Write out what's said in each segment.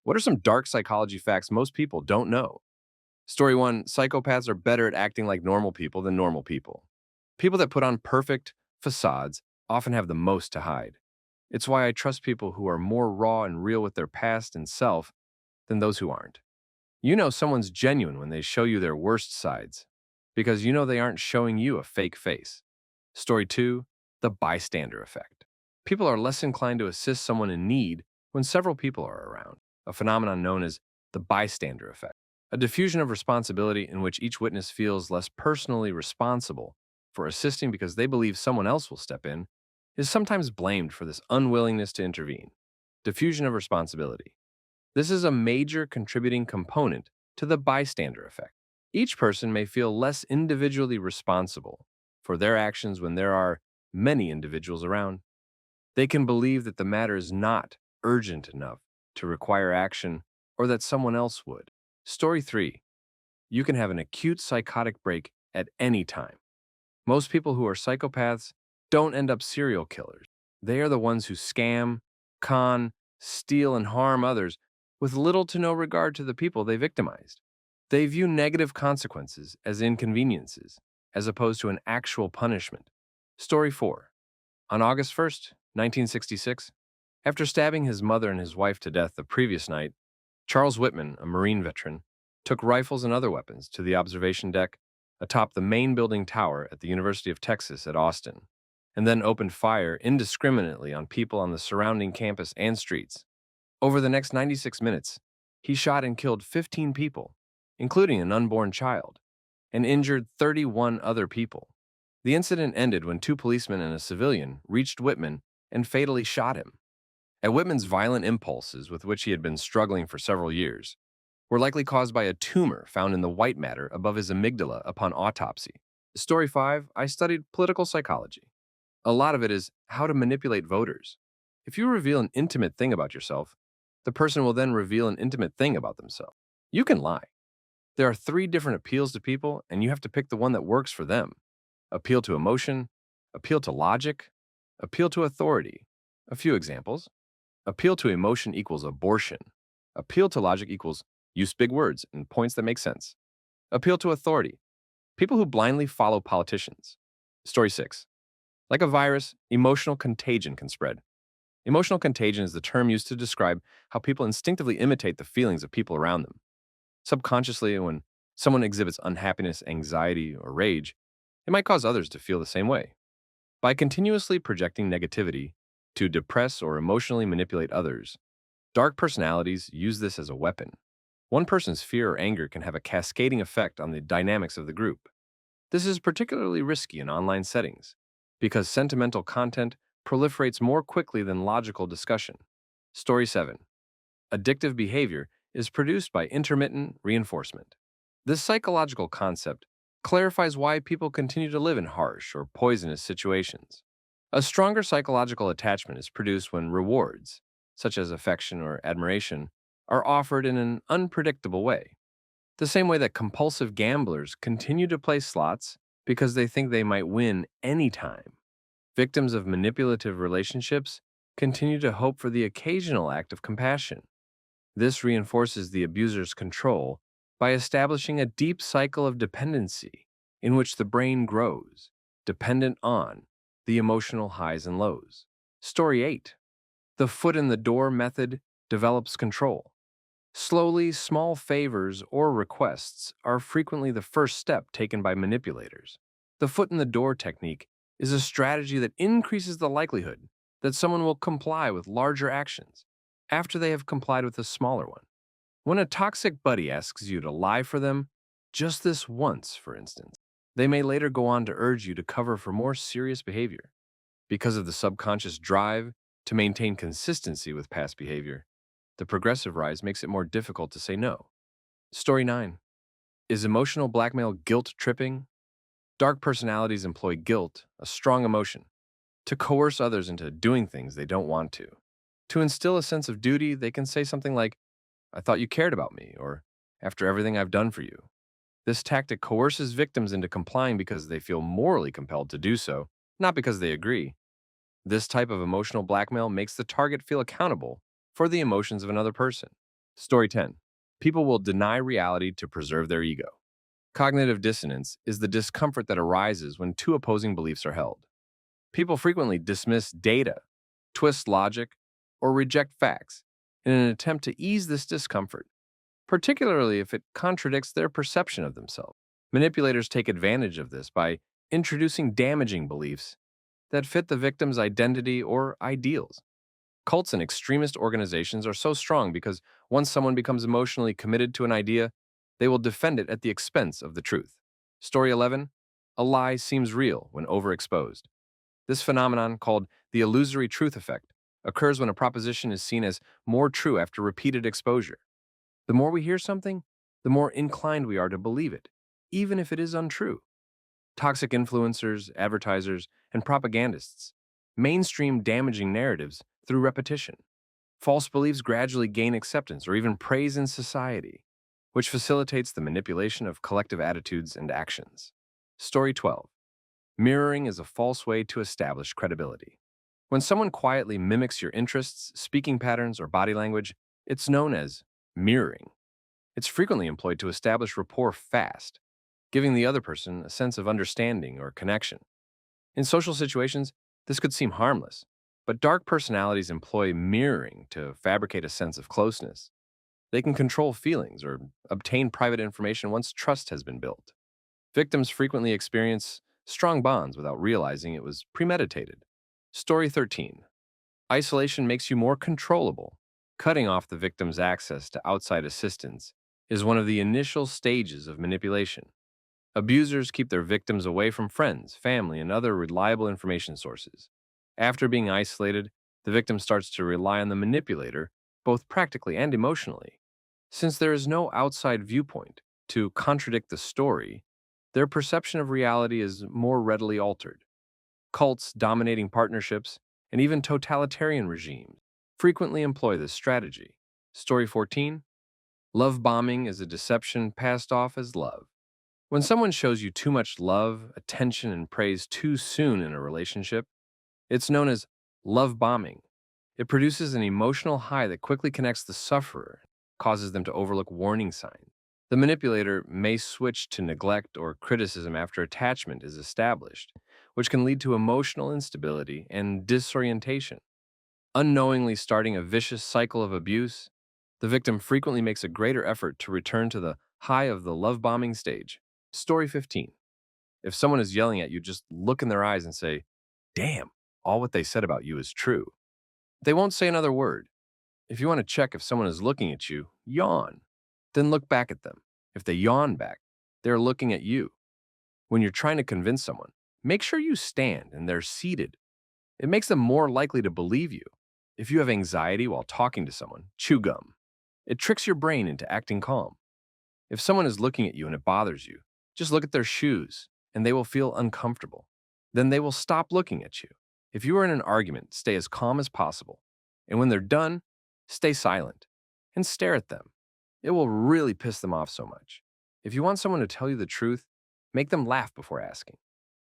What are some dark psychology facts most people don't know? Story 1, psychopaths are better at acting like normal people than normal people. People that put on perfect facades often have the most to hide. It's why I trust people who are more raw and real with their past and self than those who aren't. You know someone's genuine when they show you their worst sides, because you know they aren't showing you a fake face. Story 2, the bystander effect. People are less inclined to assist someone in need when several people are around, a phenomenon known as the bystander effect. A diffusion of responsibility in which each witness feels less personally responsible for assisting because they believe someone else will step in is sometimes blamed for this unwillingness to intervene. Diffusion of responsibility. This is a major contributing component to the bystander effect. Each person may feel less individually responsible for their actions when there are many individuals around. They can believe that the matter is not urgent enough to require action or that someone else would. Story 3. You can have an acute psychotic break at any time. Most people who are psychopaths don't end up serial killers. They are the ones who scam, con, steal, and harm others with little to no regard to the people they victimized. They view negative consequences as inconveniences, as opposed to an actual punishment. Story 4. On August 1st, 1966, after stabbing his mother and his wife to death the previous night, Charles Whitman, a Marine veteran, took rifles and other weapons to the observation deck atop the main building tower at the University of Texas at Austin, and then opened fire indiscriminately on people on the surrounding campus and streets. Over the next 96 minutes, he shot and killed 15 people, including an unborn child, and injured 31 other people. The incident ended when two policemen and a civilian reached Whitman and fatally shot him. At Whitman's violent impulses, with which he had been struggling for several years, were likely caused by a tumor found in the white matter above his amygdala upon autopsy. Story 5, I studied political psychology. A lot of it is how to manipulate voters. If you reveal an intimate thing about yourself, the person will then reveal an intimate thing about themselves. You can lie. There are 3 different appeals to people, and you have to pick the one that works for them. Appeal to emotion, appeal to logic, appeal to authority. A few examples. Appeal to emotion equals abortion. Appeal to logic equals use big words and points that make sense. Appeal to authority. People who blindly follow politicians. Story 6. Like a virus, emotional contagion can spread. Emotional contagion is the term used to describe how people instinctively imitate the feelings of people around them. Subconsciously, when someone exhibits unhappiness, anxiety, or rage, it might cause others to feel the same way. By continuously projecting negativity to depress or emotionally manipulate others, dark personalities use this as a weapon. One person's fear or anger can have a cascading effect on the dynamics of the group. This is particularly risky in online settings because sentimental content proliferates more quickly than logical discussion. Story 7. Addictive behavior is produced by intermittent reinforcement. This psychological concept clarifies why people continue to live in harsh or poisonous situations. A stronger psychological attachment is produced when rewards, such as affection or admiration, are offered in an unpredictable way. The same way that compulsive gamblers continue to play slots because they think they might win anytime. Victims of manipulative relationships continue to hope for the occasional act of compassion. This reinforces the abuser's control by establishing a deep cycle of dependency in which the brain grows, dependent on the emotional highs and lows. Story 8. The foot in the door method develops control. Slowly, small favors or requests are frequently the first step taken by manipulators. The foot in the door technique is a strategy that increases the likelihood that someone will comply with larger actions after they have complied with a smaller one. When a toxic buddy asks you to lie for them, just this once, for instance, they may later go on to urge you to cover for more serious behavior. Because of the subconscious drive to maintain consistency with past behavior, the progressive rise makes it more difficult to say no. Story 9. Is emotional blackmail guilt tripping? Dark personalities employ guilt, a strong emotion, to coerce others into doing things they don't want to. To instill a sense of duty, they can say something like, I thought you cared about me, or after everything I've done for you. This tactic coerces victims into complying because they feel morally compelled to do so, not because they agree. This type of emotional blackmail makes the target feel accountable for the emotions of another person. Story 10. People will deny reality to preserve their ego. Cognitive dissonance is the discomfort that arises when two opposing beliefs are held. People frequently dismiss data, twist logic, or reject facts in an attempt to ease this discomfort, particularly if it contradicts their perception of themselves. Manipulators take advantage of this by introducing damaging beliefs that fit the victim's identity or ideals. Cults and extremist organizations are so strong because once someone becomes emotionally committed to an idea, they will defend it at the expense of the truth. Story 11. A lie seems real when overexposed. This phenomenon, called the illusory truth effect, occurs when a proposition is seen as more true after repeated exposure. The more we hear something, the more inclined we are to believe it, even if it is untrue. Toxic influencers, advertisers, and propagandists mainstream damaging narratives through repetition. False beliefs gradually gain acceptance or even praise in society, which facilitates the manipulation of collective attitudes and actions. Story 12. Mirroring is a false way to establish credibility. When someone quietly mimics your interests, speaking patterns, or body language, it's known as mirroring. It's frequently employed to establish rapport fast, giving the other person a sense of understanding or connection. In social situations, this could seem harmless, but dark personalities employ mirroring to fabricate a sense of closeness. They can control feelings or obtain private information once trust has been built. Victims frequently experience strong bonds without realizing it was premeditated. Story 13. Isolation makes you more controllable. Cutting off the victim's access to outside assistance is one of the initial stages of manipulation. Abusers keep their victims away from friends, family, and other reliable information sources. After being isolated, the victim starts to rely on the manipulator, both practically and emotionally. Since there is no outside viewpoint to contradict the story, their perception of reality is more readily altered. Cults, dominating partnerships, and even totalitarian regimes frequently employ this strategy. Story 14. Love bombing is a deception passed off as love. When someone shows you too much love, attention, and praise too soon in a relationship, it's known as love bombing. It produces an emotional high that quickly connects the sufferer, causes them to overlook warning signs. The manipulator may switch to neglect or criticism after attachment is established, which can lead to emotional instability and disorientation. Unknowingly starting a vicious cycle of abuse, the victim frequently makes a greater effort to return to the high of the love bombing stage. Story 15. If someone is yelling at you, just look in their eyes and say, "Damn, all what they said about you is true." They won't say another word. If you want to check if someone is looking at you, yawn. Then look back at them. If they yawn back, they're looking at you. When you're trying to convince someone, make sure you stand and they're seated. It makes them more likely to believe you. If you have anxiety while talking to someone, chew gum. It tricks your brain into acting calm. If someone is looking at you and it bothers you, just look at their shoes and they will feel uncomfortable. Then they will stop looking at you. If you are in an argument, stay as calm as possible. And when they're done, stay silent and stare at them. It will really piss them off so much. If you want someone to tell you the truth, make them laugh before asking.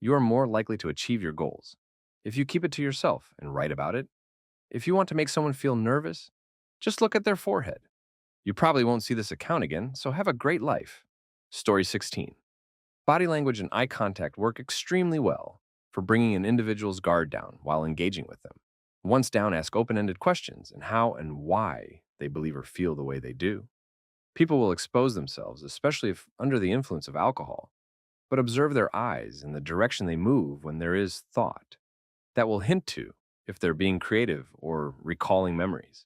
You are more likely to achieve your goals. If you keep it to yourself and write about it, if you want to make someone feel nervous, just look at their forehead. You probably won't see this account again, so have a great life. Story 16. Body language and eye contact work extremely well for bringing an individual's guard down while engaging with them. Once down, ask open-ended questions and how and why they believe or feel the way they do. People will expose themselves, especially if under the influence of alcohol, but observe their eyes and the direction they move when there is thought. That will hint to if they're being creative or recalling memories.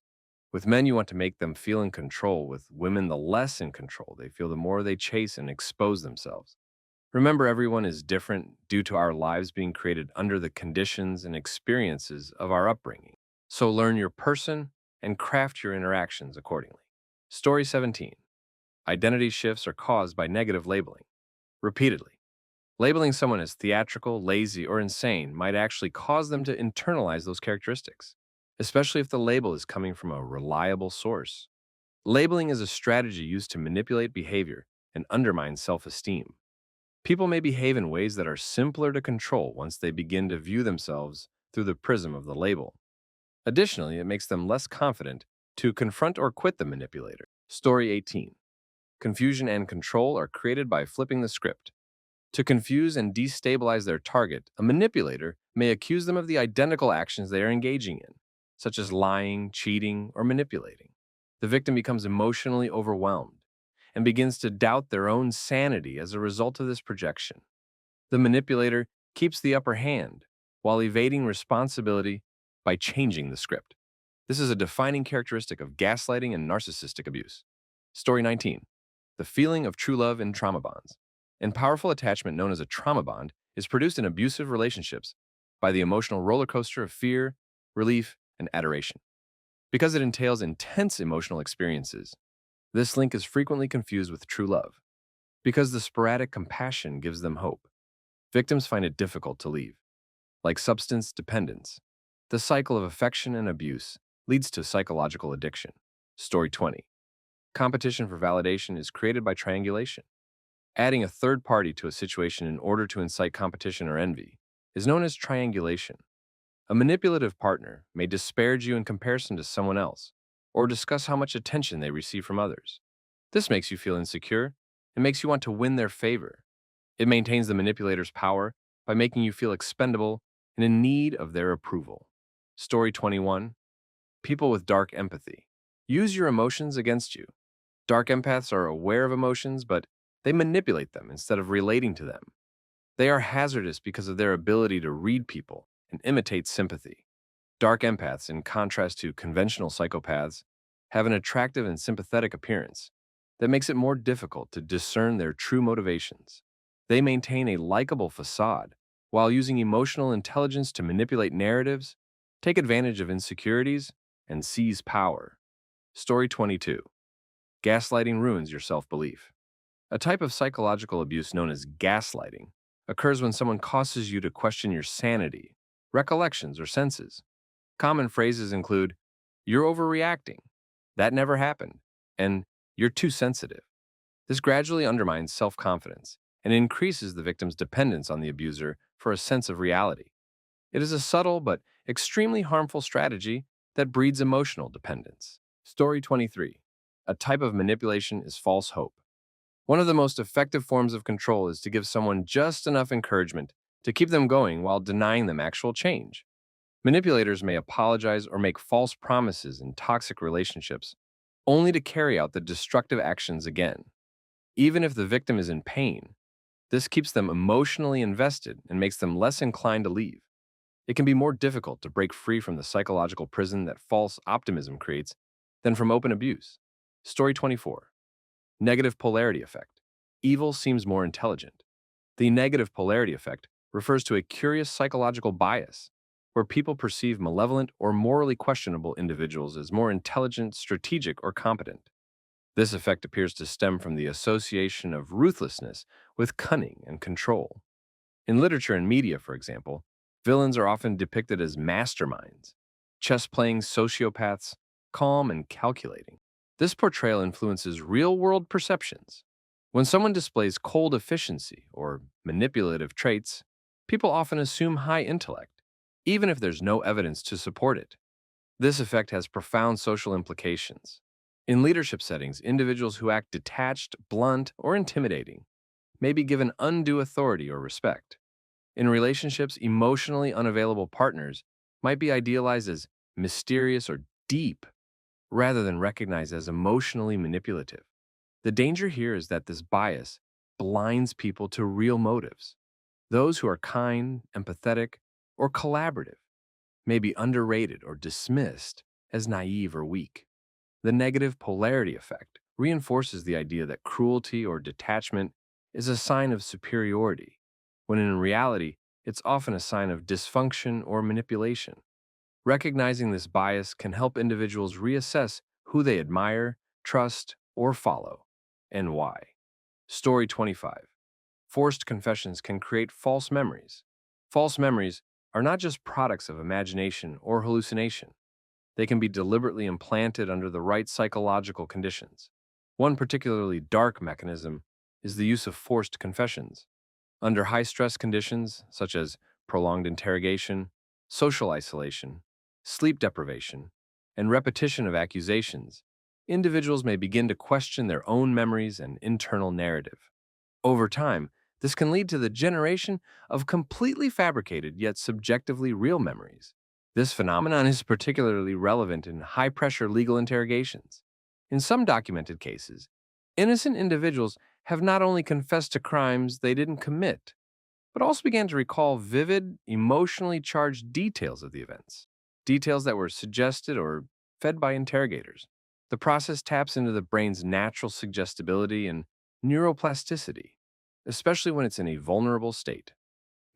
With men, you want to make them feel in control. With women, the less in control they feel, the more they chase and expose themselves. Remember, everyone is different due to our lives being created under the conditions and experiences of our upbringing. So learn your person and craft your interactions accordingly. Story 17. Identity shifts are caused by negative labeling. Repeatedly. Labeling someone as theatrical, lazy, or insane might actually cause them to internalize those characteristics, especially if the label is coming from a reliable source. Labeling is a strategy used to manipulate behavior and undermine self-esteem. People may behave in ways that are simpler to control once they begin to view themselves through the prism of the label. Additionally, it makes them less confident To confront or quit the manipulator. Story 18. Confusion and control are created by flipping the script. To confuse and destabilize their target, a manipulator may accuse them of the identical actions they are engaging in, such as lying, cheating, or manipulating. The victim becomes emotionally overwhelmed and begins to doubt their own sanity as a result of this projection. The manipulator keeps the upper hand while evading responsibility by changing the script. This is a defining characteristic of gaslighting and narcissistic abuse. Story 19. The feeling of true love in trauma bonds. An powerful attachment known as a trauma bond is produced in abusive relationships by the emotional roller coaster of fear, relief, and adoration. Because it entails intense emotional experiences, this link is frequently confused with true love. Because the sporadic compassion gives them hope, victims find it difficult to leave. Like substance dependence, the cycle of affection and abuse leads to psychological addiction. Story 20. Competition for validation is created by triangulation. Adding a third party to a situation in order to incite competition or envy is known as triangulation. A manipulative partner may disparage you in comparison to someone else or discuss how much attention they receive from others. This makes you feel insecure and makes you want to win their favor. It maintains the manipulator's power by making you feel expendable and in need of their approval. Story 21. People with dark empathy. Use your emotions against you. Dark empaths are aware of emotions, but they manipulate them instead of relating to them. They are hazardous because of their ability to read people and imitate sympathy. Dark empaths, in contrast to conventional psychopaths, have an attractive and sympathetic appearance that makes it more difficult to discern their true motivations. They maintain a likable facade while using emotional intelligence to manipulate narratives, take advantage of insecurities, and seize power. Story 22. Gaslighting ruins your self-belief. A type of psychological abuse known as gaslighting occurs when someone causes you to question your sanity, recollections, or senses. Common phrases include, "You're overreacting," "That never happened," and "You're too sensitive." This gradually undermines self-confidence and increases the victim's dependence on the abuser for a sense of reality. It is a subtle but extremely harmful strategy that breeds emotional dependence. Story 23. A type of manipulation is false hope. One of the most effective forms of control is to give someone just enough encouragement to keep them going while denying them actual change. Manipulators may apologize or make false promises in toxic relationships, only to carry out the destructive actions again. Even if the victim is in pain, this keeps them emotionally invested and makes them less inclined to leave. It can be more difficult to break free from the psychological prison that false optimism creates than from open abuse. Story 24. Negative polarity effect. Evil seems more intelligent. The negative polarity effect refers to a curious psychological bias where people perceive malevolent or morally questionable individuals as more intelligent, strategic, or competent. This effect appears to stem from the association of ruthlessness with cunning and control. In literature and media, for example, villains are often depicted as masterminds, chess-playing sociopaths, calm and calculating. This portrayal influences real-world perceptions. When someone displays cold efficiency or manipulative traits, people often assume high intellect, even if there's no evidence to support it. This effect has profound social implications. In leadership settings, individuals who act detached, blunt, or intimidating may be given undue authority or respect. In relationships, emotionally unavailable partners might be idealized as mysterious or deep, rather than recognized as emotionally manipulative. The danger here is that this bias blinds people to real motives. Those who are kind, empathetic, or collaborative may be underrated or dismissed as naive or weak. The negative polarity effect reinforces the idea that cruelty or detachment is a sign of superiority, when in reality, it's often a sign of dysfunction or manipulation. Recognizing this bias can help individuals reassess who they admire, trust, or follow, and why. Story 25. Forced confessions can create false memories. False memories are not just products of imagination or hallucination. They can be deliberately implanted under the right psychological conditions. One particularly dark mechanism is the use of forced confessions. Under high-stress conditions, such as prolonged interrogation, social isolation, sleep deprivation, and repetition of accusations, individuals may begin to question their own memories and internal narrative. Over time, this can lead to the generation of completely fabricated yet subjectively real memories. This phenomenon is particularly relevant in high pressure legal interrogations. In some documented cases, innocent individuals have not only confessed to crimes they didn't commit, but also began to recall vivid, emotionally charged details of the events, details that were suggested or fed by interrogators. The process taps into the brain's natural suggestibility and neuroplasticity, especially when it's in a vulnerable state.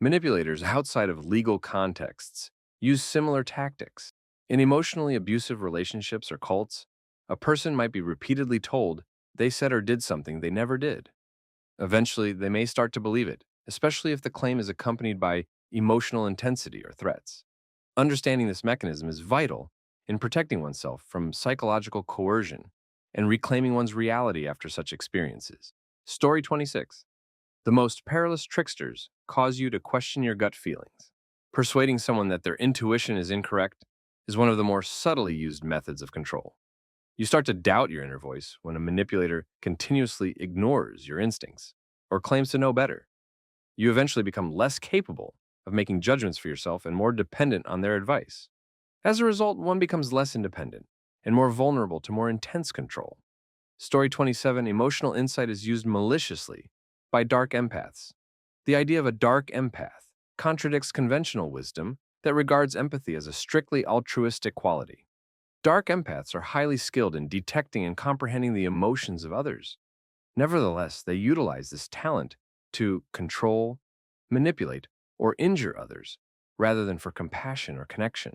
Manipulators outside of legal contexts use similar tactics. In emotionally abusive relationships or cults, a person might be repeatedly told they said or did something they never did. Eventually, they may start to believe it, especially if the claim is accompanied by emotional intensity or threats. Understanding this mechanism is vital in protecting oneself from psychological coercion and reclaiming one's reality after such experiences. Story 26. The most perilous tricksters cause you to question your gut feelings. Persuading someone that their intuition is incorrect is one of the more subtly used methods of control. You start to doubt your inner voice when a manipulator continuously ignores your instincts or claims to know better. You eventually become less capable of making judgments for yourself and more dependent on their advice. As a result, one becomes less independent and more vulnerable to more intense control. Story 27. Emotional insight is used maliciously by dark empaths. The idea of a dark empath contradicts conventional wisdom that regards empathy as a strictly altruistic quality. Dark empaths are highly skilled in detecting and comprehending the emotions of others. Nevertheless, they utilize this talent to control, manipulate, or injure others rather than for compassion or connection.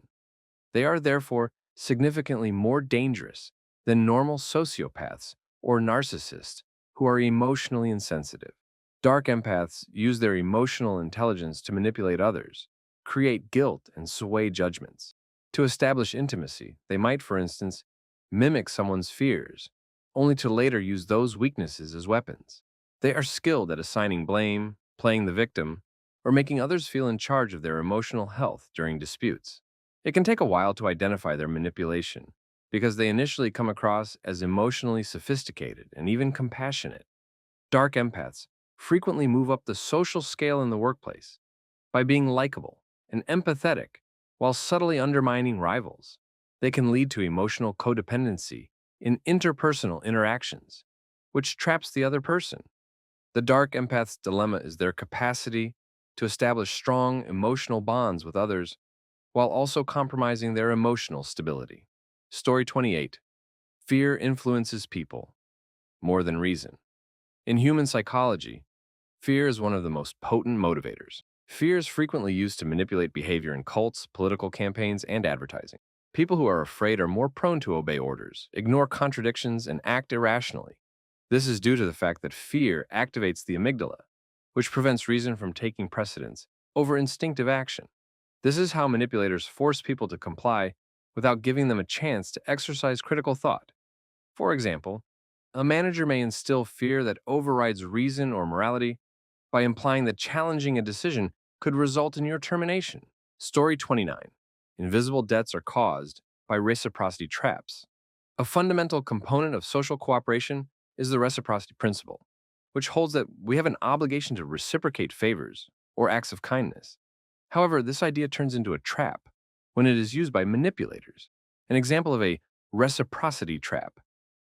They are therefore significantly more dangerous than normal sociopaths or narcissists who are emotionally insensitive. Dark empaths use their emotional intelligence to manipulate others, create guilt, and sway judgments. To establish intimacy, they might, for instance, mimic someone's fears, only to later use those weaknesses as weapons. They are skilled at assigning blame, playing the victim, or making others feel in charge of their emotional health during disputes. It can take a while to identify their manipulation because they initially come across as emotionally sophisticated and even compassionate. Dark empaths frequently move up the social scale in the workplace by being likable and empathetic while subtly undermining rivals. They can lead to emotional codependency in interpersonal interactions, which traps the other person. The dark empath's dilemma is their capacity to establish strong emotional bonds with others while also compromising their emotional stability. Story 28. Fear influences people more than reason. In human psychology, fear is one of the most potent motivators. Fear is frequently used to manipulate behavior in cults, political campaigns, and advertising. People who are afraid are more prone to obey orders, ignore contradictions, and act irrationally. This is due to the fact that fear activates the amygdala, which prevents reason from taking precedence over instinctive action. This is how manipulators force people to comply without giving them a chance to exercise critical thought. For example, a manager may instill fear that overrides reason or morality by implying that challenging a decision could result in your termination. Story 29. Invisible debts are caused by reciprocity traps. A fundamental component of social cooperation is the reciprocity principle, which holds that we have an obligation to reciprocate favors or acts of kindness. However, this idea turns into a trap when it is used by manipulators. An example of a reciprocity trap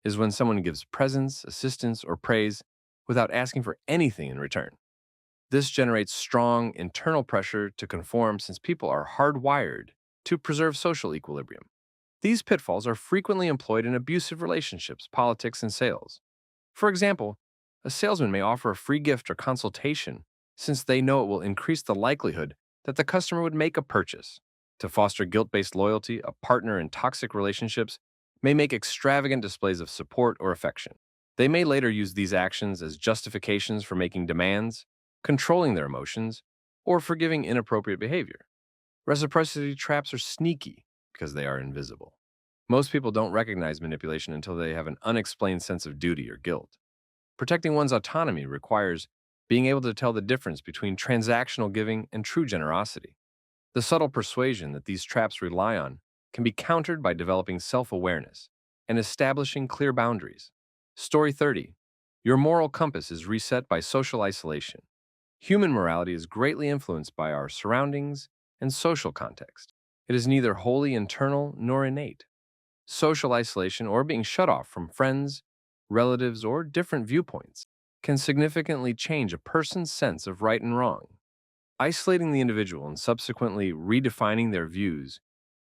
is when someone gives presents, assistance, or praise without asking for anything in return. This generates strong internal pressure to conform since people are hardwired to preserve social equilibrium. These pitfalls are frequently employed in abusive relationships, politics, and sales. For example, a salesman may offer a free gift or consultation since they know it will increase the likelihood that the customer would make a purchase. To foster guilt-based loyalty, a partner in toxic relationships may make extravagant displays of support or affection. They may later use these actions as justifications for making demands, controlling their emotions, or forgiving inappropriate behavior. Reciprocity traps are sneaky because they are invisible. Most people don't recognize manipulation until they have an unexplained sense of duty or guilt. Protecting one's autonomy requires being able to tell the difference between transactional giving and true generosity. The subtle persuasion that these traps rely on can be countered by developing self-awareness and establishing clear boundaries. Story 30. Your moral compass is reset by social isolation. Human morality is greatly influenced by our surroundings and social context. It is neither wholly internal nor innate. Social isolation, or being shut off from friends, relatives, or different viewpoints, can significantly change a person's sense of right and wrong. Isolating the individual and subsequently redefining their views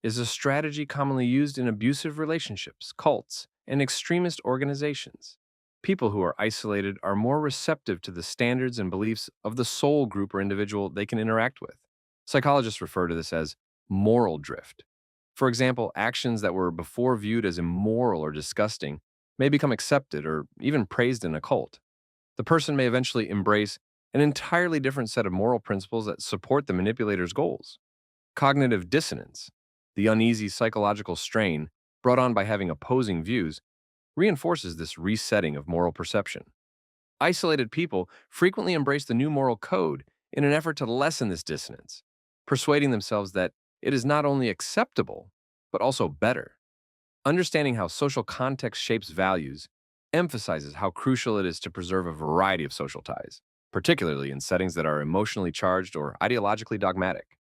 is a strategy commonly used in abusive relationships, cults, and extremist organizations. People who are isolated are more receptive to the standards and beliefs of the sole group or individual they can interact with. Psychologists refer to this as moral drift. For example, actions that were before viewed as immoral or disgusting may become accepted or even praised in a cult. The person may eventually embrace an entirely different set of moral principles that support the manipulator's goals. Cognitive dissonance, the uneasy psychological strain brought on by having opposing views, reinforces this resetting of moral perception. Isolated people frequently embrace the new moral code in an effort to lessen this dissonance, persuading themselves that it is not only acceptable, but also better. Understanding how social context shapes values emphasizes how crucial it is to preserve a variety of social ties, particularly in settings that are emotionally charged or ideologically dogmatic.